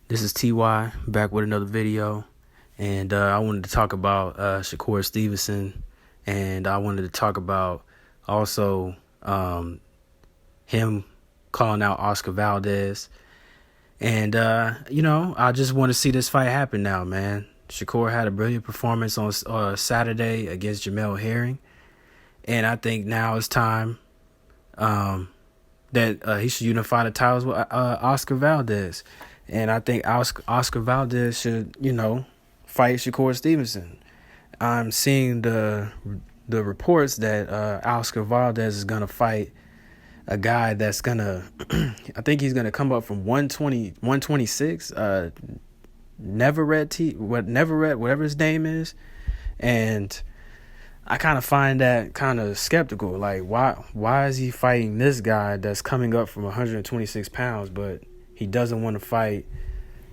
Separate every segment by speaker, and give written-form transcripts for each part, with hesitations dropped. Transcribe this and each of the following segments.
Speaker 1: This is TY back with another video, and I wanted to talk about SHAKUR Stevenson, and I wanted to talk about also him calling out Oscar Valdez. And I just want to see this fight happen now, man. SHAKUR had a brilliant performance on Saturday against Jamel Herring, and I think now it's time that he should unify the titles with Oscar Valdez. And I think Oscar Valdez should, fight SHAKUR Stevenson. I'm seeing the reports that Oscar Valdez is gonna fight a guy that's gonna, I think he's gonna come up from 126. Neverett, whatever his name is, and I kind of find that kind of skeptical. Like, why is he fighting this guy that's coming up from 126 pounds, but he doesn't want to fight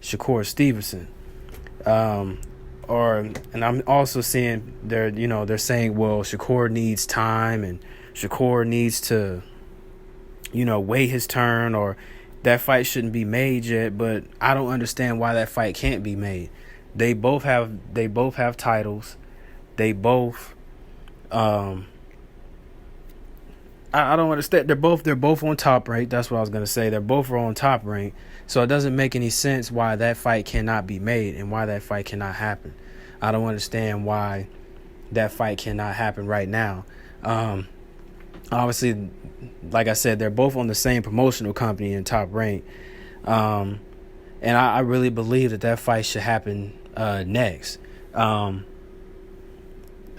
Speaker 1: SHAKUR Stevenson? And I'm also seeing they're saying, well, SHAKUR needs time and SHAKUR needs to, wait his turn, or that fight shouldn't be made yet. But I don't understand why that fight can't be made. They both have titles. They both I don't understand. They're both on Top Rank. That's what I was gonna say. They're both on Top Rank. So it doesn't make any sense why that fight cannot be made and why that fight cannot happen. I don't understand why that fight cannot happen right now. Obviously, like I said, they're both on the same promotional company in Top Rank. And I really believe that fight should happen next.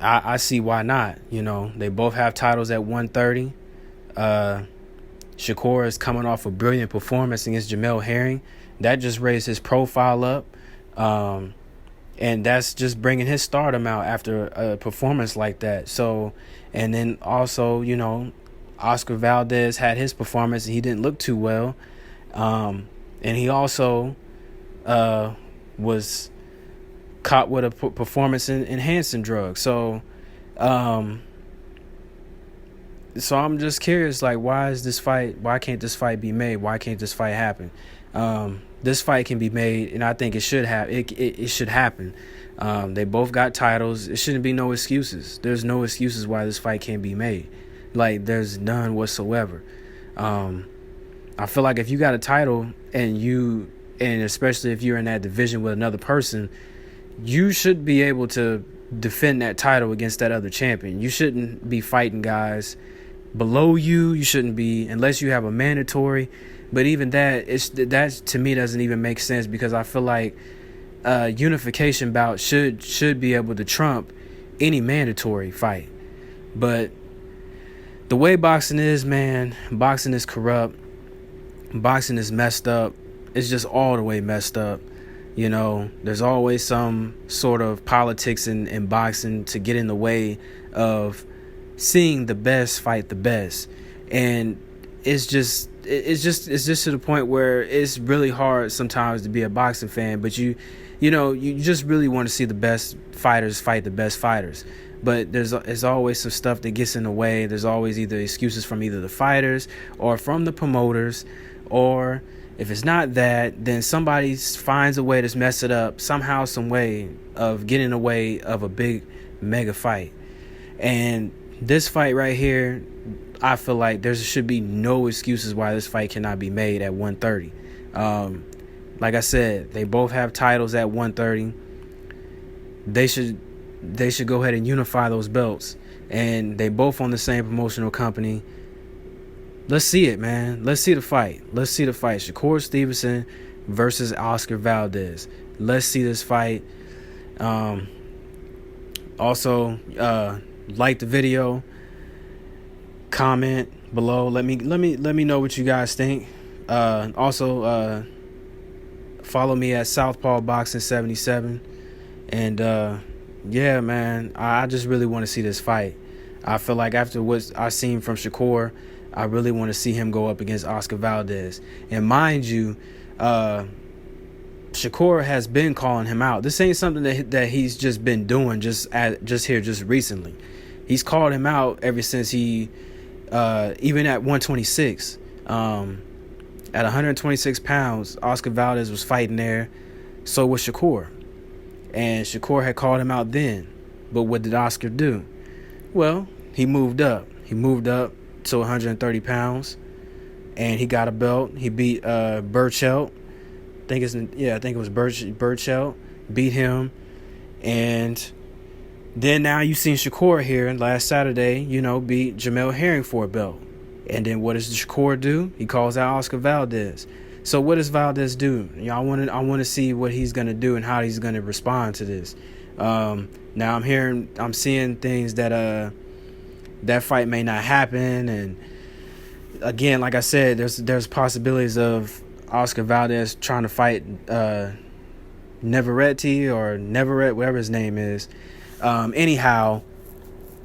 Speaker 1: I see why not. They both have titles at 130. SHAKUR is coming off a brilliant performance against Jamel Herring. That just raised his profile up. And that's just bringing his stardom out after a performance like that. So, and then also, Oscar Valdez had his performance and he didn't look too well. And he also was caught with a performance enhancing drug. So I'm just curious, like, why can't this fight be made? Why can't this fight happen? This fight can be made, and I think it should it should happen. They both got titles. It shouldn't be no excuses. There's no excuses why this fight can't be made. Like, there's none whatsoever. I feel like if you got a title and especially if you're in that division with another person, you should be able to defend that title against that other champion. You shouldn't be fighting guys below you. You shouldn't be, unless you have a mandatory. But even that to me doesn't even make sense, because I feel like unification bout should be able to trump any mandatory fight. But the way boxing is, man, boxing is corrupt. Boxing is messed up. It's just all the way messed up. There's always some sort of politics in boxing to get in the way of seeing the best fight the best. And it's just to the point where it's really hard sometimes to be a boxing fan, but you just really want to see the best fighters fight the best fighters. But there's always some stuff that gets in the way. There's always either excuses from either the fighters or from the promoters, or if it's not that, then somebody finds a way to mess it up somehow, some way of getting in the way of a big mega fight. And this fight right here, I feel like there should be no excuses why this fight cannot be made at 130. Like I said, they both have titles at 130. They should go ahead and unify those belts. And they both on the same promotional company. Let's see it, man. Let's see the fight. Let's see the fight. SHAKUR Stevenson versus Oscar Valdez. Let's see this fight. Also, like the video. comment below. Let me know what you guys think. Also, follow me at Southpaw Boxing 77. And yeah, man, I just really want to see this fight. I feel like after what I've seen from Shakur, I really want to see him go up against Oscar Valdez. And mind you, Shakur has been calling him out. This ain't something that he's just been doing just recently. He's called him out ever since he, even at 126, at 126 pounds, Oscar Valdez was fighting there. So was Shakur. And Shakur had called him out then. But what did Oscar do? Well, he moved up. He moved up to 130 pounds, and he got a belt. He beat Burchelt. I think it was Burchelt. Beat him, and then now you seen Shakur here last Saturday. Beat Jamel Herring for a belt. And then what does Shakur do? He calls out Oscar Valdez. So what does Valdez do? I want to see what he's gonna do and how he's gonna respond to this. Now I'm seeing things that that fight may not happen, and again, like I said, there's possibilities of Oscar Valdez trying to fight Neveretti or Neverett, whatever his name is. Anyhow,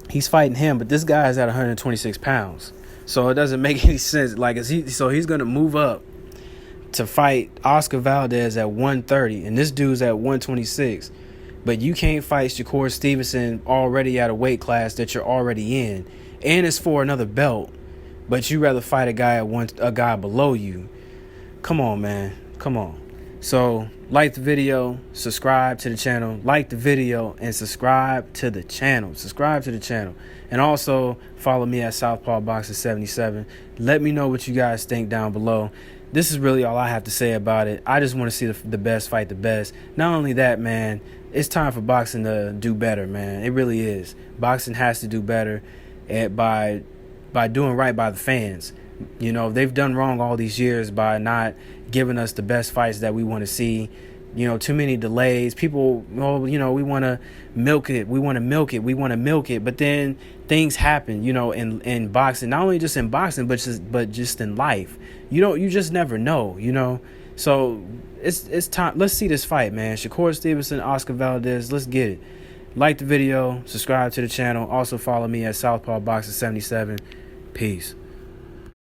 Speaker 1: he's fighting him, but this guy is at 126 pounds, so it doesn't make any sense. He's gonna move up to fight Oscar Valdez at 130, and this dude's at 126. But you can't fight Shakur Stevenson already at a weight class that you're already in, and it's for another belt. But you rather fight a guy below you. Come on, man. Come on. So like the video, subscribe to the channel. Like the video and subscribe to the channel. Subscribe to the channel, and also follow me at Southpaw Boxing 77. Let me know what you guys think down below. This is really all I have to say about it. I just want to see the best fight the best. Not only that, man, it's time for boxing to do better, man. It really is. Boxing has to do better by doing right by the fans. They've done wrong all these years by not giving us the best fights that we want to see. Too many delays. People, we want to milk it. We want to milk it. We want to milk it. But then things happen, in boxing. Not only just in boxing, but just in life. You just never know, So it's time. Let's see this fight, man. Shakur Stevenson, Oscar Valdez. Let's get it. Like the video. Subscribe to the channel. Also follow me at Southpaw Boxing 77. Peace.